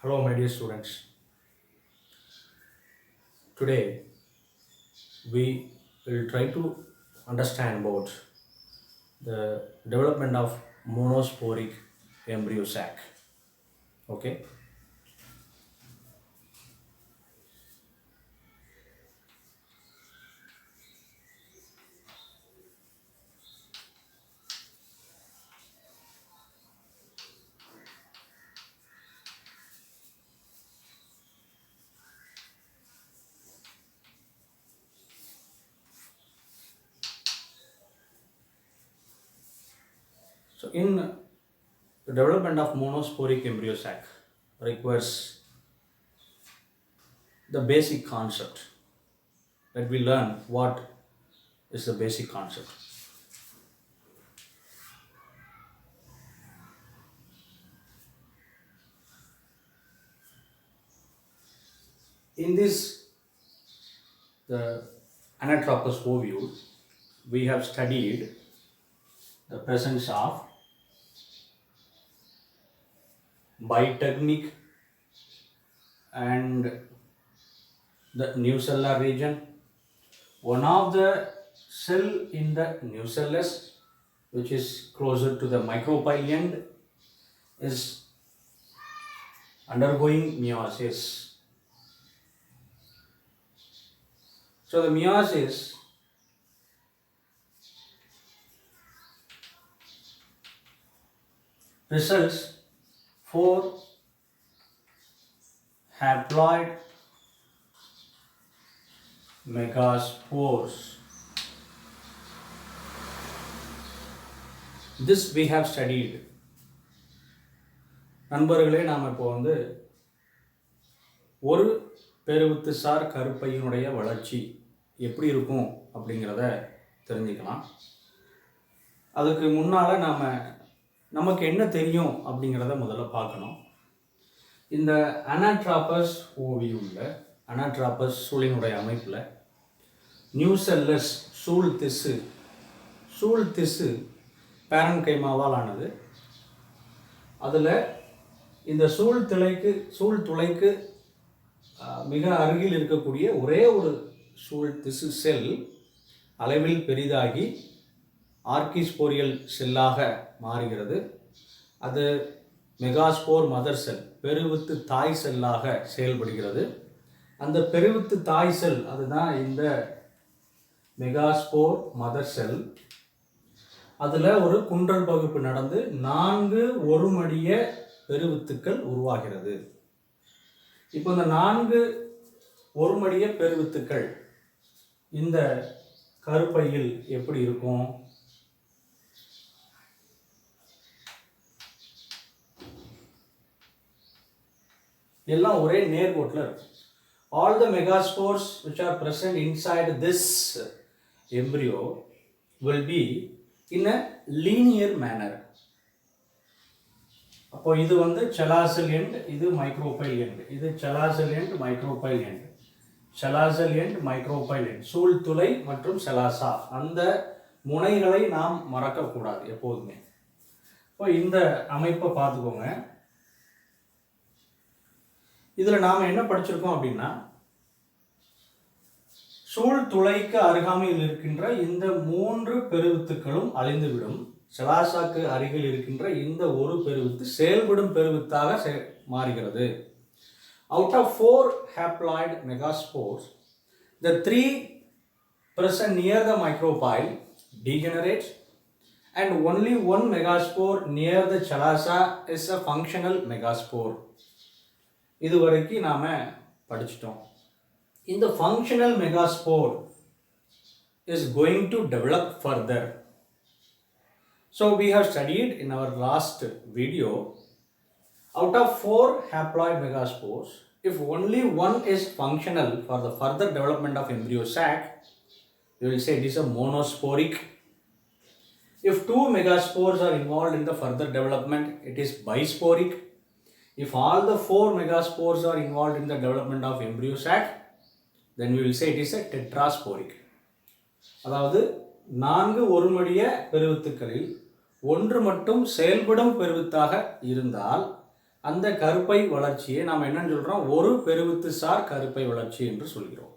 Hello, my dear students. Today we will try to understand about the development of monosporic embryo sac. Okay. So, in the development of monosporic embryo sac requires the basic concept. Let we learn what is the basic concept. In this the Anatropous ovule, we have studied the presence of bitegmic and the nucellar region. One of the cell in the nucellus, which is closer to the micropyle end, is undergoing meiosis. So the meiosis results four haploid megaspores. This we have studied. நண்பர்களே, நாம் இப்போ ஒரு பெருவித்து sir கருப்பையினுடைய வளர்ச்சி எப்படி இருக்கும் அப்படிங்கிறத தெரிஞ்சுக்கலாம். அதுக்கு முன்னால் நமக்கு என்ன தெரியும் அப்படிங்கிறத முதல்ல பார்க்கணும். இந்த அனாட்ராபஸ் ஓவியூவில் அனாட்ராபஸ் சூழினுடைய அமைப்பில் நியூசெல்லஸ் சூழ் திசு பேரன் கைமாவால் ஆனது. அதில் இந்த சூழ் துளைக்கு மிக அருகில் இருக்கக்கூடிய ஒரே ஒரு சூழ் திசு செல் அளவில் பெரிதாகி ஆர்கிஸ்போரியல் செல்லாக மாறுகிறது. அது மெகாஸ்போர் மதர் செல், பெருவித்து தாய் செல்லாக செயல்படுகிறது. அந்த பெருவித்து தாய் செல் அதுதான் இந்த மெகாஸ்போர் மதர் செல். அதில் ஒரு குன்றல் பகுப்பு நடந்து 4 ஒருமடிய பெருவித்துக்கள் உருவாகிறது. இப்போ இந்த 4 ஒருமடிய பெருவித்துக்கள் இந்த கருப்பையில் எப்படி இருக்கும்? எல்லாம் ஒரே நேர்கோட்டில் இருக்கும். All the megaspores which are present inside this embryo will be in a linear manner. அப்போ இது செலாசல் எண்ட், இது மைக்ரோபைல் எண்ட். இது chalazal end, micropylar end, chalazal end, micropylar end, சூழ்துளை மற்றும் செலாசா. அந்த முனைகளை நாம் மறக்கக்கூடாது எப்போதுமே. இப்போ இந்த அமைப்பை பார்த்துக்கோங்க. இதில் நாம் என்ன படிச்சிருக்கோம் அப்படின்னா, சூழ்துளைக்கு அருகாமையில் இருக்கின்ற இந்த 3 பெருவித்துக்களும் அழிந்துவிடும். செலாசாக்கு அருகில் இருக்கின்ற இந்த ஒரு பெருவித்து செயல்படும் பெருவித்தாக மாறுகிறது. Out of 4 haploid megaspores, the 3 present near the micropyle degenerate and only 1 megaspore near the chelasa is a functional megaspore. இதுவரைக்கும் நாம படிச்சிட்டோம். இந்த functional megaspore is going to develop further. So we have studied in our last video, out of 4 haploid megaspores, if only one is functional for the further development of embryo sac, we will say it is a monosporic. If 2 megaspores are involved in the further development, it is bisporic. If all the 4 megaspores are involved in the development of embryo sac, then we will say it is a tetrasporic. அதாவது 4 ஒருமடிய பெருவித்துக்களில் ஒன்று மட்டும் செயல்படும் பெருவித்தாக இருந்தால் அந்த கருப்பை வளர்ச்சியை நாம் என்னன்னு சொல்கிறோம்? ஒரு பெருவித்து சார் கருப்பை வளர்ச்சி என்று சொல்கிறோம்.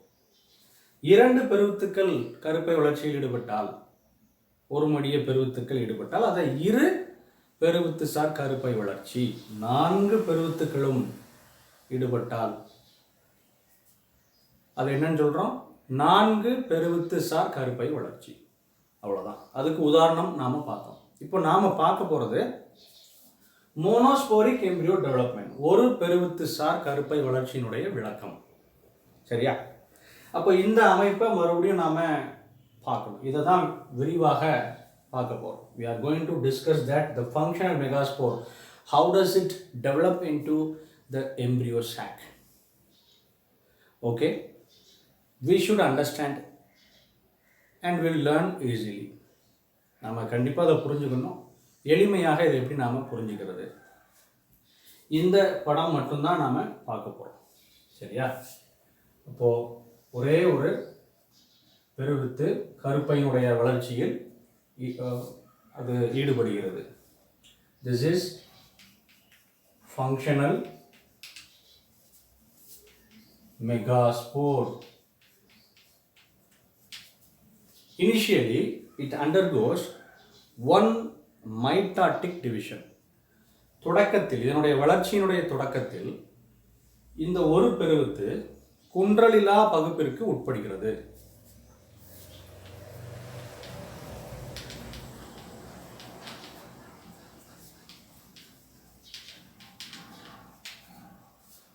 2 பெருவித்துக்கள் கருப்பை வளர்ச்சியில் ஈடுபட்டால், ஒரு மடிய பெருவித்துக்கள் ஈடுபட்டால் அதை இரு பெருவித்து சார் கருப்பை வளர்ச்சி. 4 பெருவித்துக்களும் ஈடுபட்டால் அது என்னன்னு சொல்கிறோம்? 4 பெருவித்து சார் கருப்பை வளர்ச்சி. அவ்வளோதான். அதுக்கு உதாரணம் நாம் பார்த்தோம். இப்போ நாம் பார்க்க போகிறது மோனோஸ்போரிக் எம்பிரியோ டெவலப்மெண்ட், ஒரு பெருவித்து சார் கருப்பை வளர்ச்சியினுடைய விளக்கம். சரியா? அப்போ இந்த அமைப்பை மறுபடியும் நாம் பார்க்கணும். இதை தான் விரிவாக பார்க்க போகிறோம். We are going to discuss that the functional megaspore, how does it develop into the embryo sac. Okay, we should understand and will learn easily. நாம் கண்டிப்பாக அதை புரிஞ்சுக்கணும். எளிமையாக இதை எப்படி நாம் புரிஞ்சுக்கிறது, இந்த படம் மட்டும்தான் நாம் பார்க்க போகிறோம். சரியா? அப்போது ஒரே ஒரு பெருவித்து கருப்பையினுடைய வளர்ச்சியில் அது ஈடுபடுகிறது. This is functional megaspore. Initially, it undergoes one mitotic division. தொடக்கத்தில், இதனுடைய வளர்ச்சியினுடைய தொடக்கத்தில் இந்த ஒரு பெருவித்து குன்றலிலா பகுப்பிற்கு உட்படுகிறது.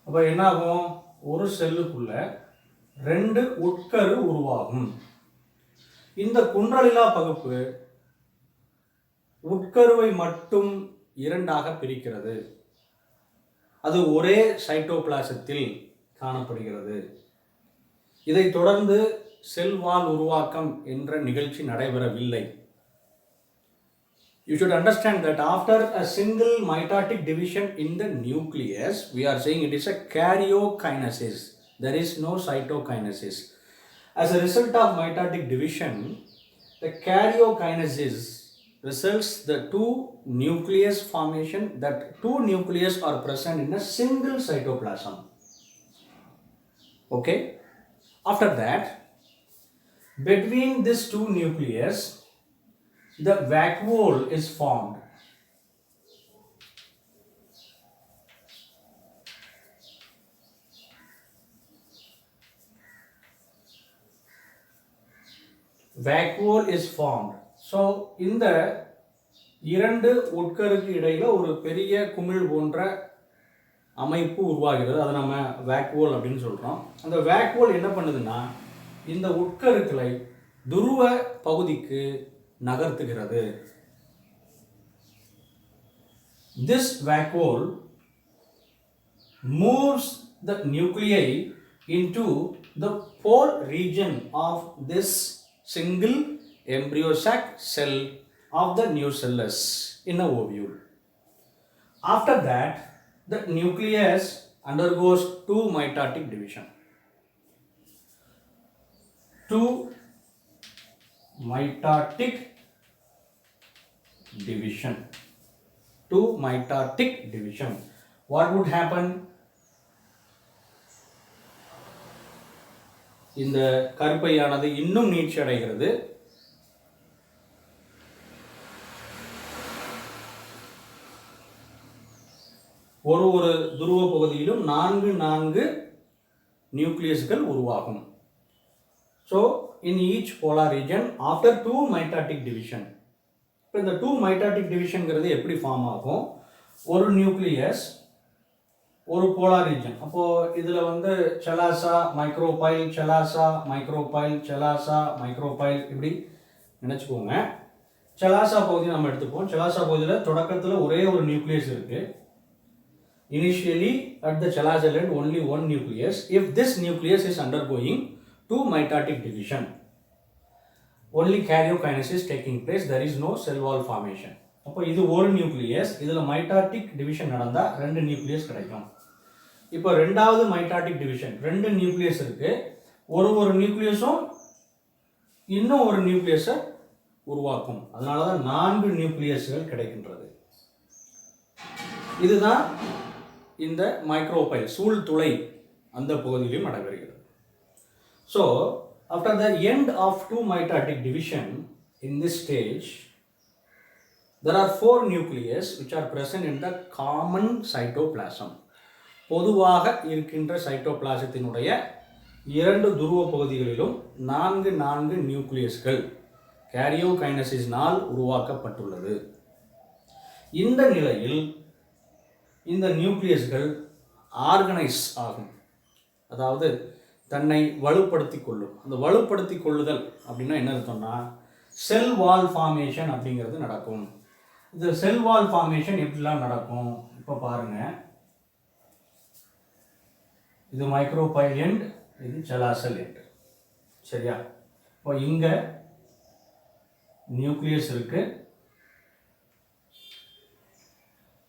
அப்போ என்ன ஆகும்? ஒரு செல்லுக்குள்ள 2 உட்கரு உருவாகும். இந்த குன்றலிலா பகுப்பு உட்கருவை மட்டும் 2ஆக பிரிக்கிறது. அது ஒரே சைட்டோபிளாசத்தில் காணப்படுகிறது. இதைத் தொடர்ந்து செல் வால் உருவாக்கம் என்ற நிகழ்ச்சி நடைபெறவில்லை. You should understand that after a single mitotic division in the nucleus, we are saying it is a karyokinesis. There is no cytokinesis. As a result of mitotic division, the karyokinesis results the 2 nucleus formation, that 2 nucleus are present in a single cytoplasm. Okay? After that, between these 2 nucleus, the vacuole is formed. Vacuole is formed. So இந்த 2 உட்கருக்கு இடையில ஒரு பெரிய குமிழ் போன்ற அமைப்பு உருவாகிறது. அதை நம்ம வேக்யூல் அப்படின்னு சொல்றோம். அந்த வேக்யூல் என்ன பண்ணுதுன்னா, இந்த உட்கருக்களை துருவ பகுதிக்கு நகர்த்துகிறது. This vacuole moves the nuclei into the pole region of this single embryo sac cell of the nucellus in a ovule. After that, the nucleus undergoes 2 mitotic division. 2 mitotic division. 2 mitotic division. What would happen? இந்த கருப்பையானது இன்னும் நீட்சி அடைகிறது. ஒரு துருவ பகுதியிலும் 4 நியூக்ளியஸ்கள் உருவாகும். So in each polar region after 2 mitotic division. இப்போ இந்த 2 mitotic divisionங்கிறது எப்படி ஃபார்ம் ஆகும்? ஒரு நியூக்ளியஸ், ஒரு போலார் ரீஜன். அப்போது இதில் வந்து செலாசா மைக்ரோபைல், செலாசா மைக்ரோபைல், செலாசா மைக்ரோபைல் இப்படி நினச்சிக்கோங்க. செலாசா பகுதி நம்ம எடுத்துப்போம். செலாசா பகுதியில் தொடக்கத்தில் ஒரே ஒரு நியூக்ளியஸ் இருக்குது. Initially at the chelazal end only one nucleus. If this nucleus is undergoing 2 mitotic division, only karyokinesis taking place, there is no cell wall formation. அப்போ இது ஒரு நியூக்ளியஸ், இதில் மைட்டாட்டிக் டிவிஷன் நடந்தால் 2 நியூக்ளியஸ் கிடைக்கும். இப்போ ரெண்டாவது மைட்டாட்டிக் டிவிஷன், 2 நியூக்ளியஸ் இருக்குது. ஒரு நியூக்ளியஸும் இன்னும் ஒரு நியூக்ளியஸை உருவாக்கும். அதனால தான் 4 நியூக்ளியஸ்கள் கிடைக்கின்றது. இதுதான் இந்த மைக்ரோபைல் சூழ்துளை அந்த பகுதியிலும் நடைபெறுகிறது. So after the end of 2 mitotic division in this stage, there are 4 nucleus which are present in the common cytoplasm. பொதுவாக இருக்கின்ற சைட்டோபிளாசத்தினுடைய 2 துருவ பகுதிகளிலும் 4 நியூக்ளியஸ்கள் கேரியோகைனசிஸினால் உருவாக்கப்பட்டுள்ளது. இந்த நிலையில் இந்த நியூக்ளியஸ்கள் ஆர்கனைஸ் ஆகும், அதாவது தன்னை வலுப்படுத்தி கொள்ளும். அந்த வலுப்படுத்தி கொள்ளுதல் அப்படின்னா என்ன அர்த்தம்னா செல் வால் ஃபார்மேஷன் அப்படிங்கிறது நடக்கும். இந்த செல் வால் ஃபார்மேஷன் எப்படிலாம் நடக்கும் இப்போ பாருங்கள். இது மைக்ரோபைல் எண்ட், இது செலாசல் எண்ட். சரியா? இப்போ இங்கே நியூக்ளியஸ் இருக்குது,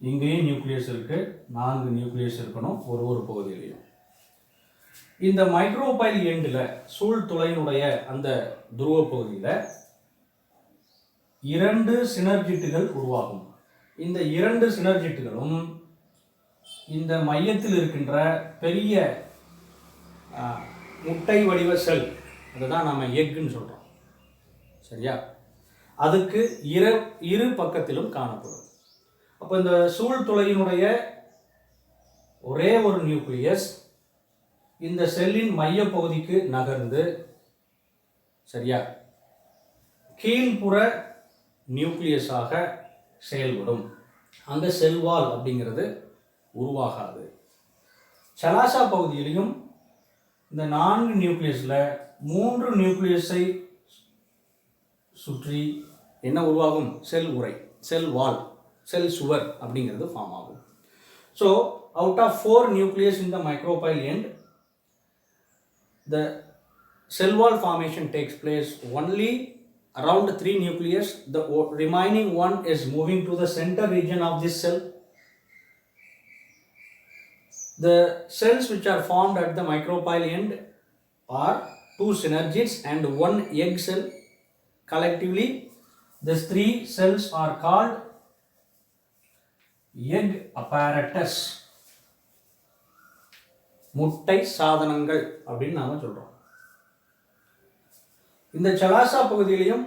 இங்கேயும் நியூக்ளியஸ் இருக்குது, 4 நியூக்ளியஸ் இருக்கணும் ஒரு பகுதியிலையும். இந்த மைக்ரோபைல் எண்டில் சூழ்துளையினுடைய அந்த துருவ பகுதியில் 2 சினர்ஜிட்டுகள் உருவாகும். இந்த 2 சினர்ஜிட்டுகளும் இந்த மையத்தில் இருக்கின்ற பெரிய முட்டை வடிவ செல், அதுதான் நம்ம எக்குன்னு சொல்கிறோம். சரியா? அதுக்கு இரு பக்கத்திலும் காணப்படும். அப்போ இந்த சூழ்துளையினுடைய ஒரே ஒரு நியூக்ளியஸ் இந்த செல்லின் மைய பகுதிக்கு நகர்ந்து, சரியா, கீழ்ப்புற நியூக்ளியஸாக செயல்படும். அந்த செல்வால் அப்படிங்கிறது உருவாகாது. சலாசா பகுதியிலையும் இந்த 4 நியூக்ளியஸில் 3 நியூக்ளியஸை சுற்றி என்ன உருவாகும்? செல் உறை, செல் வால், செல் சுவர் அப்படிங்கிறது ஃபார்ம் ஆகும். So out of 4 nucleus in the micropyle end, the cell wall formation takes place only around 3 nucleus. The remaining one is moving to the center region of this cell. The cells which are formed at the micropyle end are 2 synergids and 1 egg cell. Collectively, these 3 cells are called egg apparatus. முட்டை சாதனங்கள் அப்படின்னு நாம சொல்றோம். இந்த சலாசா பகுதியிலையும்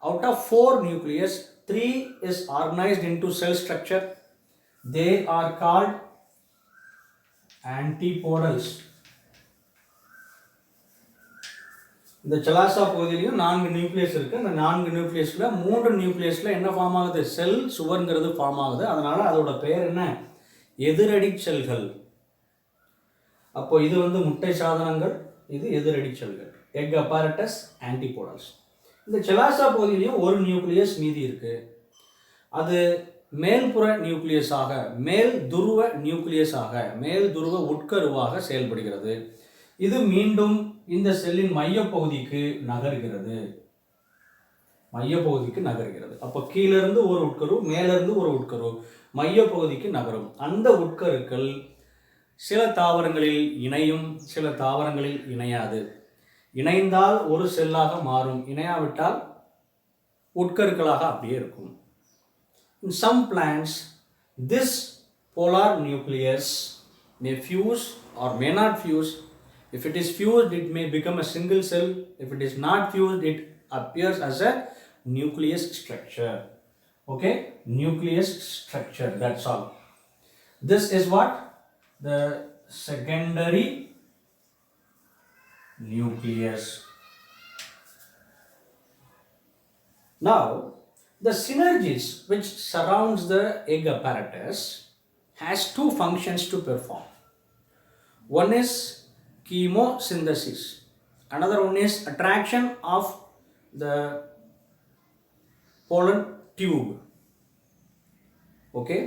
out of 4 nucleus, 3 is organized into cell structure. They are called antipodals. இந்த சலாசா பகுதியிலையும் 4 nucleus இருக்கு. அந்த 4 நியூக்ளியஸ்ல 3 நியூக்ளியஸ்ல என்ன ஃபார்ம் ஆகுது? செல் சுவர்ங்கிறது ஃபார்ம் ஆகுது. அதனால அதோட பெயர் என்ன? எதிரடி செல்கள். அப்போ இது வந்து முட்டை சாதனங்கள், இது எதிரடி செல்கள், எக் அப்பாரட்டஸ், ஆன்டிபோடல்ஸ். இந்த செலாசா பகுதியிலையும் ஒரு நியூக்ளியஸ் மீதி இருக்கு. அது மேல்புற நியூக்ளியஸாக, மேல் துருவ நியூக்ளியஸாக, மேல் துருவ உட்கருவாக செயல்படுகிறது. இது மீண்டும் இந்த செல்லின் மையப்பகுதிக்கு நகர்கிறது. அப்போ கீழிருந்து ஒரு உட்கரு, மேலிருந்து ஒரு உட்கரு மையப்பகுதிக்கு நகரும். அந்த உட்கருக்கள் சில தாவரங்களில் இணையும், சில தாவரங்களில் இணையாது. இணைந்தால் ஒரு செல்லாக மாறும், இணையாவிட்டால் உட்கருக்களாக அப்படியே இருக்கும். In some plants, this polar nucleus may fuse or may not fuse. If it is fused, it may become a single cell. If it is not fused, it appears as a nucleus structure. Okay, nucleus structure, that's all. This is what? The secondary nucleus. Now, the synergies which surrounds the egg apparatus has 2 functions to perform. One is chemosynthesis. Another one is attraction of the pollen tube. Okay?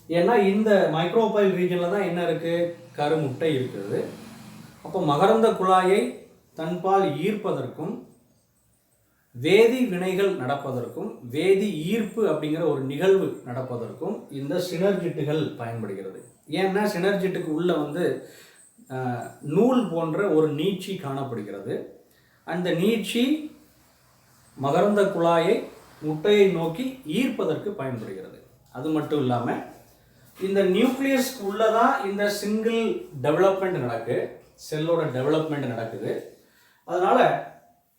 ஏன்னா இந்த micropyle ரீஜனில் தான் என்ன இருக்குது? கருமுட்டை இருக்குது. அப்போ மகரந்த குழாயை தன்பால் ஈர்ப்பதற்கும் வேதி வினைகள் நடப்பதற்கும் வேதி ஈர்ப்பு அப்படிங்கிற ஒரு நிகழ்வு நடப்பதற்கும் இந்த சினர்ஜிட்டுகள் பயன்படுகிறது. ஏன்னா சினர்ஜிட்டுக்கு உள்ளே வந்து நூல் போன்ற ஒரு நீட்சி காணப்படுகிறது. அந்த நீட்சி மகரந்த குழாயை முட்டையை நோக்கி ஈர்ப்பதற்கு பயன்படுகிறது. அது மட்டும் இல்லாமல் இந்த நியூக்ளியஸ்க்கு உள்ளதான் இந்த சிங்கிள் டெவலப்மெண்ட் நடக்கு, செல்லோட டெவலப்மெண்ட் நடக்குது. அதனால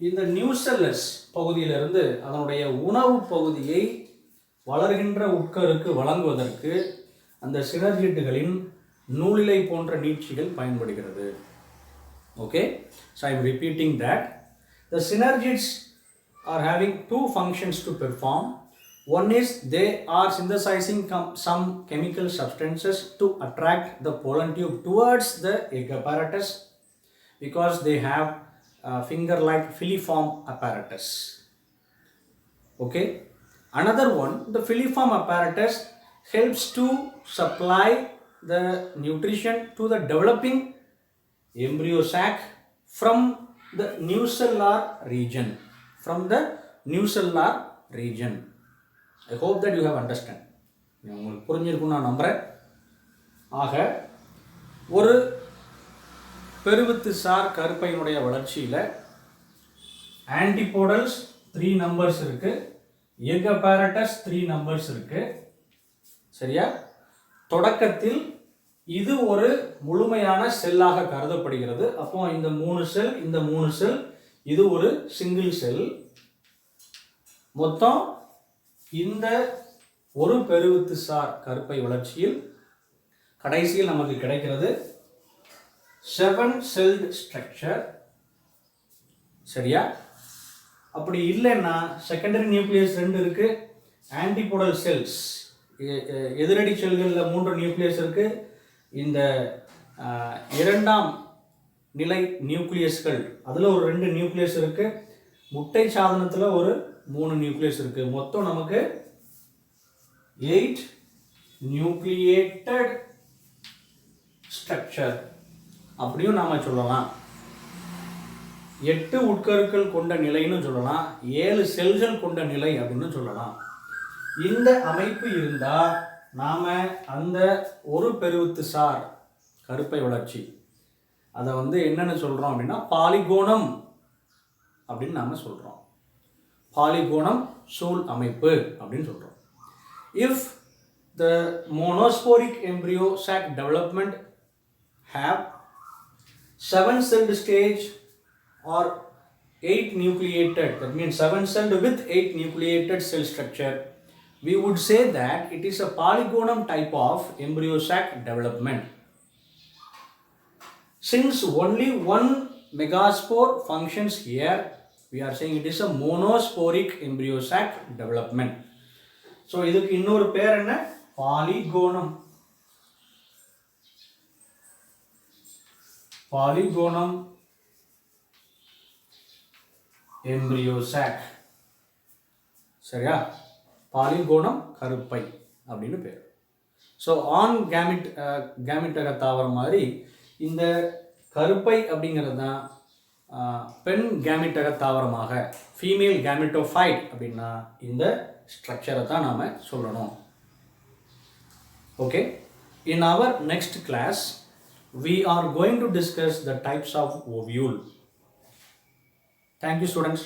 இந்த நியூசெல்லஸ் பகுதியிலிருந்து அதனுடைய உணவு பகுதியை வளர்கின்ற உட்கருக்கு வழங்குவதற்கு அந்த சினர்ஜிட்டுகளின் நூலிலை போன்ற நீட்சிகள் பயன்படுகிறது. Okay, so I am repeating that the synergids are having two functions to perform. One is they are synthesizing some chemical substances to attract the pollen tube towards the egg apparatus because they have finger-like filiform apparatus. Okay. Another one, the filiform apparatus helps to supply the nutrition to the developing embryo sac from the nucellar region. I hope that you have understand. உங்களுக்கு புரிஞ்சிருக்கும் நான் நம்புறேன். ஆக ஒரு பெருவித்து sir கருப்பையினுடைய வளர்ச்சியில் antipodals 3 numbers இருக்கு, egg அப்பேரட்டஸ் 3 numbers இருக்கு. சரியா? தொடக்கத்தில் இது ஒரு முழுமையான செல்லாக கருதப்படுகிறது. அப்போ இந்த 3 செல், இந்த 3 செல், இது ஒரு சிங்கிள் செல். மொத்தம் இந்த ஒரு பெருவித்து சார் கருப்பை வளர்ச்சியில் கடைசியில் நமக்கு கிடைக்கிறது 7 செல்ட் ஸ்ட்ரக்சர். சரியா? அப்படி இல்லைன்னா செகண்டரி நியூக்ளியஸ் 2 இருக்கு, ஆன்டிபோடல் செல்ஸ் எதிரடி செல்களில் 3 நியூக்ளியஸ் இருக்கு. இந்த இரண்டாம் நிலை நியூக்ளியஸ்கள் அதில் ஒரு 2 நியூக்ளியஸ் இருக்கு, முட்டை சாதனத்தில் ஒரு 3 நியூக்ளியஸ் இருக்கு. மொத்தம் நமக்கு 8 நியூக்ளியேட்டட் ஸ்ட்ரக்சர் அப்படியும் நாம சொல்லலாம். 8 உட்கருக்கள் கொண்ட நிலைன்னு சொல்லலாம், 7 செல்கள் கொண்ட நிலை அப்படின்னு சொல்லலாம். இந்த அமைப்பு இருந்தால் நாம அந்த ஒரு பெருவித்து சார் கருப்பை வளர்ச்சி அதை என்னன்னு சொல்றோம் அப்படின்னா பாலிகோனம் அப்படின்னு நாம சொல்றோம். பாலிகோனம் சூழ் அமைப்பு அப்படின்னு சொல்றோம். If the monosporic embryo sac development have 7-celled stage or 8 nucleated, that means 7-celled with 8 nucleated cell structure, we would say that it is a polygonum type of embryo sac development. Since only one megaspore functions here, we are saying it is a monosporic embryo sac development. So இதுக்கு இன்னொரு பேர் என்ன? பாலிகோனம். பாலிகோனம் embryo sac. சரியா? பாலிகோனம் கருப்பை அப்படின்னு பேர். So on கேமிட்டக தாவரம் மாதிரி இந்த கருப்பை அப்படிங்கிறது தான் பெண் கேமிட்டக தாவரமாக, ஃபீமேல் கேமிட்டோஃபைட் அப்படின்னா இந்த ஸ்ட்ரக்சரை தான் நாம் சொல்லணும். Okay, in our next class we are going to discuss the types of ovule. Thank you, students.